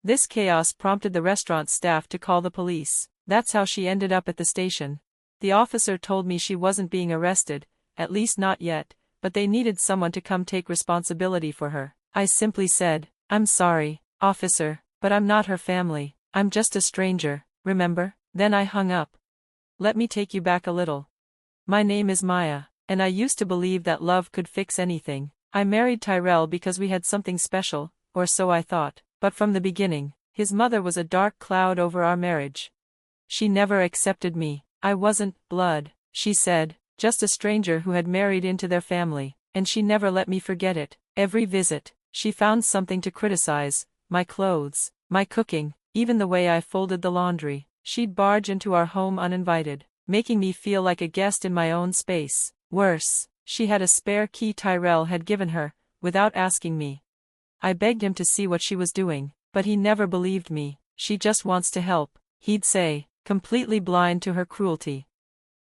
This chaos prompted the restaurant staff to call the police. That's how she ended up at the station. The officer told me she wasn't being arrested, at least not yet, but they needed someone to come take responsibility for her. I simply said, "I'm sorry, officer, but I'm not her family. I'm just a stranger, remember?" Then I hung up. Let me take you back a little. My name is Maya, and I used to believe that love could fix anything. I married Tyrell because we had something special, or so I thought, but from the beginning, his mother was a dark cloud over our marriage. She never accepted me. I wasn't blood, she said, just a stranger who had married into their family, and she never let me forget it. Every visit, she found something to criticize: my clothes, my cooking, even the way I folded the laundry. She'd barge into our home uninvited, making me feel like a guest in my own space. Worse, she had a spare key Tyrell had given her, without asking me. I begged him to see what she was doing, but he never believed me. "She just wants to help," he'd say, completely blind to her cruelty.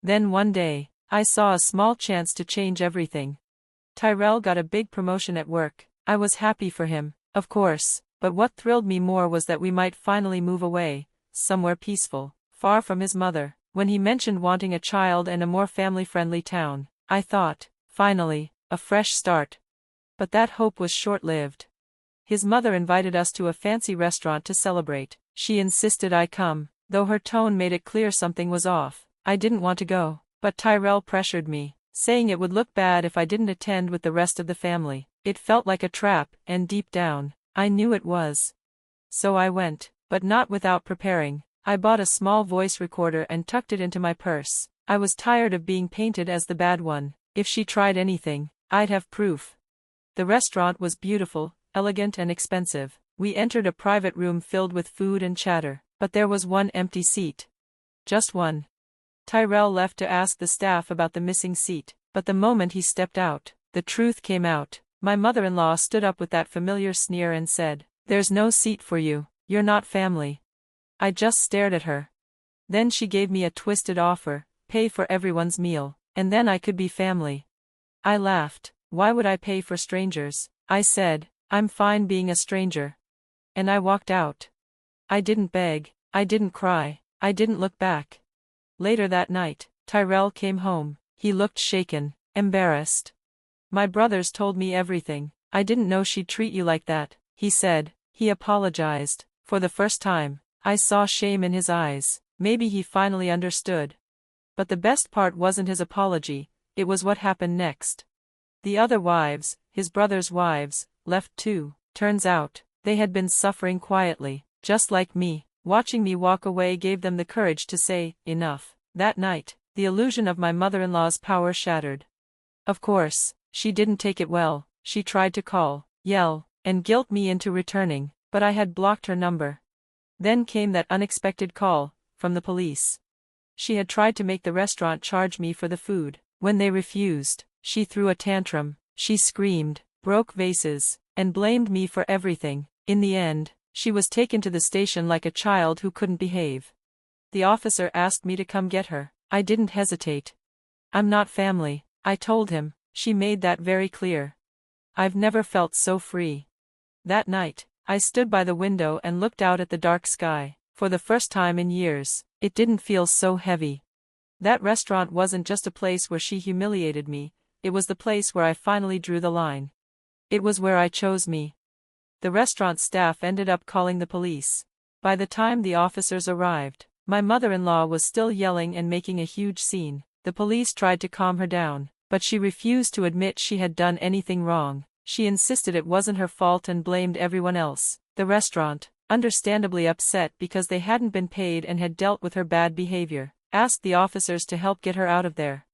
Then one day, I saw a small chance to change everything. Tyrell got a big promotion at work. I was happy for him, of course, but what thrilled me more was that we might finally move away, somewhere peaceful, far from his mother. When he mentioned wanting a child and a more family-friendly town, I thought, finally, a fresh start. But that hope was short-lived. His mother invited us to a fancy restaurant to celebrate. She insisted I come, though her tone made it clear something was off. I didn't want to go, but Tyrell pressured me, saying it would look bad if I didn't attend with the rest of the family. It felt like a trap, and deep down, I knew it was. So I went, but not without preparing. I bought a small voice recorder and tucked it into my purse. I was tired of being painted as the bad one. If she tried anything, I'd have proof. The restaurant was beautiful, elegant and expensive. We entered a private room filled with food and chatter, but there was one empty seat. Just one. Tyrell left to ask the staff about the missing seat, but the moment he stepped out, the truth came out. My mother-in-law stood up with that familiar sneer and said, "There's no seat for you, you're not family." I just stared at her. Then she gave me a twisted offer: pay for everyone's meal, and then I could be family. I laughed. Why would I pay for strangers? I said, "I'm fine being a stranger." And I walked out. I didn't beg, I didn't cry, I didn't look back. Later that night, Tyrell came home. He looked shaken, embarrassed. "My brothers told me everything. I didn't know she'd treat you like that," he said. He apologized. For the first time, I saw shame in his eyes. Maybe he finally understood. But the best part wasn't his apology, it was what happened next. The other wives, his brother's wives, left too. Turns out, they had been suffering quietly, just like me. Watching me walk away gave them the courage to say, "Enough." That night, the illusion of my mother-in-law's power shattered. Of course, she didn't take it well. She tried to call, yell, and guilt me into returning, but I had blocked her number. Then came that unexpected call, from the police. She had tried to make the restaurant charge me for the food. When they refused, she threw a tantrum. She screamed, broke vases, and blamed me for everything. In the end, she was taken to the station like a child who couldn't behave. The officer asked me to come get her. I didn't hesitate. "I'm not family," I told him. She made that very clear. I've never felt so free. That night, I stood by the window and looked out at the dark sky. For the first time in years, it didn't feel so heavy. That restaurant wasn't just a place where she humiliated me, it was the place where I finally drew the line. It was where I chose me. The restaurant staff ended up calling the police. By the time the officers arrived, my mother-in-law was still yelling and making a huge scene. The police tried to calm her down, but she refused to admit she had done anything wrong. She insisted it wasn't her fault and blamed everyone else. The restaurant, understandably upset because they hadn't been paid and had dealt with her bad behavior, asked the officers to help get her out of there.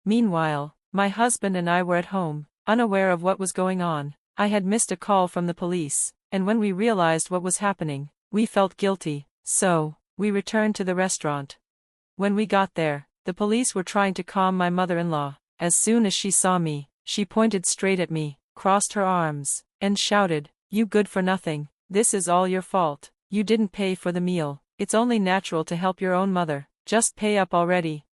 Meanwhile, my husband and I were at home, unaware of what was going on. I had missed a call from the police, and when we realized what was happening, we felt guilty. So, we returned to the restaurant. When we got there, the police were trying to calm my mother-in-law. As soon as she saw me, she pointed straight at me, crossed her arms, and shouted, "You good for nothing. This is all your fault. You didn't pay for the meal. It's only natural to help your own mother. Just pay up already."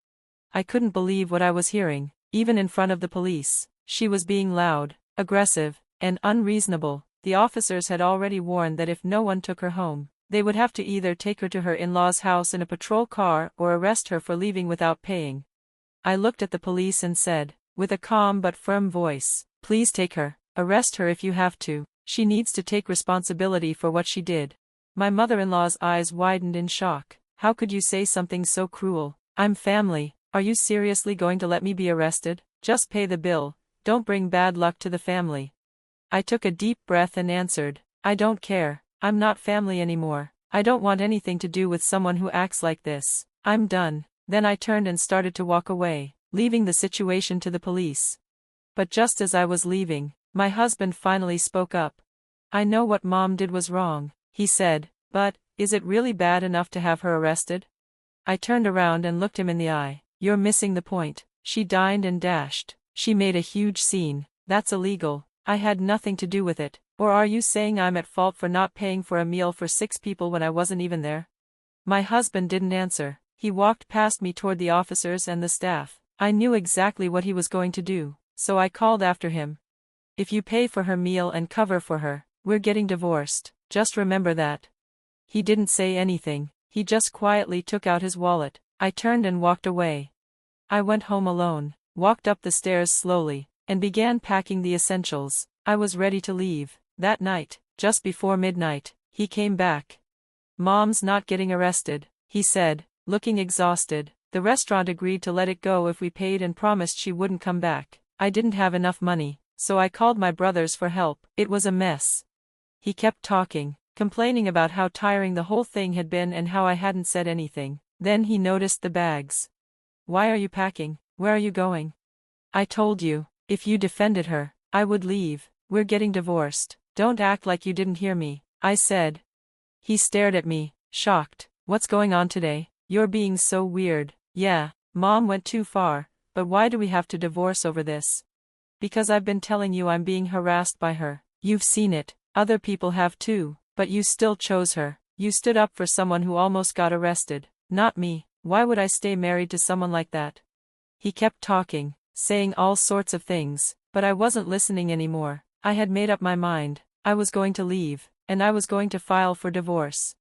I couldn't believe what I was hearing. Even in front of the police, she was being loud, aggressive, and unreasonable. The officers had already warned that if no one took her home, they would have to either take her to her in-laws' house in a patrol car or arrest her for leaving without paying. I looked at the police and said, with a calm but firm voice, "Please take her, arrest her if you have to. She needs to take responsibility for what she did." My mother-in-law's eyes widened in shock. "How could you say something so cruel? I'm family. Are you seriously going to let me be arrested? Just pay the bill, don't bring bad luck to the family." I took a deep breath and answered, "I don't care. I'm not family anymore. I don't want anything to do with someone who acts like this. I'm done." Then I turned and started to walk away, leaving the situation to the police. But just as I was leaving, my husband finally spoke up. "I know what Mom did was wrong," he said, "but, is it really bad enough to have her arrested?" I turned around and looked him in the eye. "You're missing the point. She dined and dashed. She made a huge scene. That's illegal. I had nothing to do with it. Or are you saying I'm at fault for not paying for a meal for 6 people when I wasn't even there?" My husband didn't answer. He walked past me toward the officers and the staff. I knew exactly what he was going to do, so I called after him. "If you pay for her meal and cover for her, we're getting divorced. Just remember that." He didn't say anything. He just quietly took out his wallet. I turned and walked away. I went home alone, walked up the stairs slowly, and began packing the essentials. I was ready to leave. That night, just before midnight, he came back. "Mom's not getting arrested," he said, looking exhausted. "The restaurant agreed to let it go if we paid and promised she wouldn't come back. I didn't have enough money, so I called my brothers for help. It was a mess." He kept talking, complaining about how tiring the whole thing had been and how I hadn't said anything. Then he noticed the bags. "Why are you packing? Where are you going?" "I told you, if you defended her, I would leave. We're getting divorced. Don't act like you didn't hear me," I said. He stared at me, shocked. "What's going on today? You're being so weird." "Yeah, Mom went too far, but why do we have to divorce over this?" "Because I've been telling you I'm being harassed by her. You've seen it, other people have too, but you still chose her. You stood up for someone who almost got arrested. Not me. Why would I stay married to someone like that?" He kept talking, saying all sorts of things, but I wasn't listening anymore. I had made up my mind. I was going to leave, and I was going to file for divorce.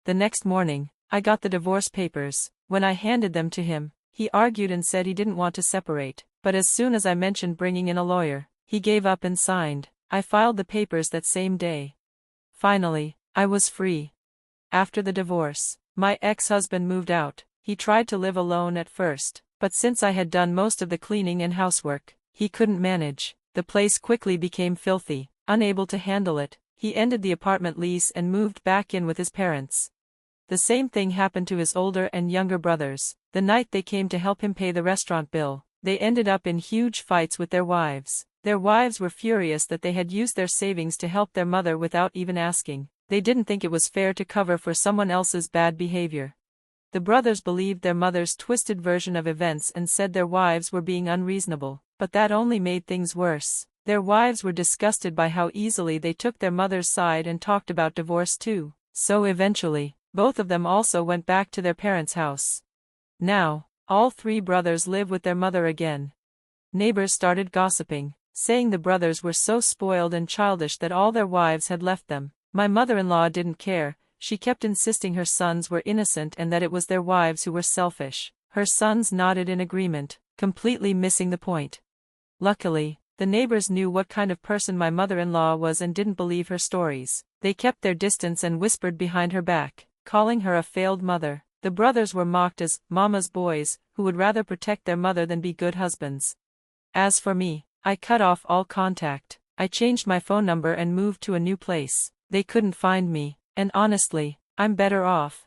The next morning, I got the divorce papers. When I handed them to him, he argued and said he didn't want to separate, but as soon as I mentioned bringing in a lawyer, he gave up and signed. I filed the papers that same day. Finally, I was free. After the divorce, my ex-husband moved out. He tried to live alone at first, but since I had done most of the cleaning and housework, he couldn't manage. The place quickly became filthy. Unable to handle it, he ended the apartment lease and moved back in with his parents. The same thing happened to his older and younger brothers. The night they came to help him pay the restaurant bill, they ended up in huge fights with their wives. Their wives were furious that they had used their savings to help their mother without even asking. They didn't think it was fair to cover for someone else's bad behavior. The brothers believed their mother's twisted version of events and said their wives were being unreasonable, but that only made things worse. Their wives were disgusted by how easily they took their mother's side and talked about divorce too. So eventually, both of them also went back to their parents' house. Now, all 3 brothers live with their mother again. Neighbors started gossiping, saying the brothers were so spoiled and childish that all their wives had left them. My mother-in-law didn't care. She kept insisting her sons were innocent and that it was their wives who were selfish. Her sons nodded in agreement, completely missing the point. Luckily, the neighbors knew what kind of person my mother-in-law was and didn't believe her stories. They kept their distance and whispered behind her back, calling her a failed mother. The brothers were mocked as mama's boys, who would rather protect their mother than be good husbands. As for me, I cut off all contact. I changed my phone number and moved to a new place. They couldn't find me, and honestly, I'm better off.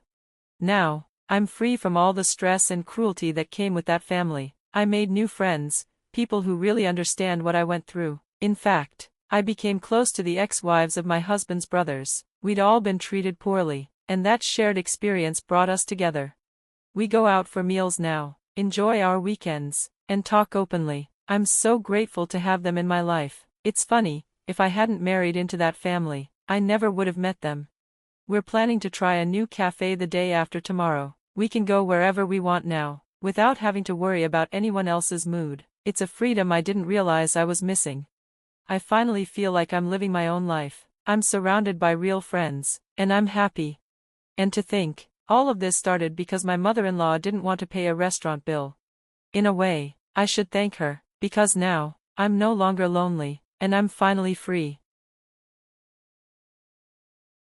Now, I'm free from all the stress and cruelty that came with that family. I made new friends, people who really understand what I went through. In fact, I became close to the ex-wives of my husband's brothers. We'd all been treated poorly, and that shared experience brought us together. We go out for meals now, enjoy our weekends, and talk openly. I'm so grateful to have them in my life. It's funny, if I hadn't married into that family, I never would have met them. We're planning to try a new cafe the day after tomorrow. We can go wherever we want now, without having to worry about anyone else's mood. It's a freedom I didn't realize I was missing. I finally feel like I'm living my own life. I'm surrounded by real friends, and I'm happy. And to think, all of this started because my mother-in-law didn't want to pay a restaurant bill. In a way, I should thank her, because now, I'm no longer lonely, and I'm finally free.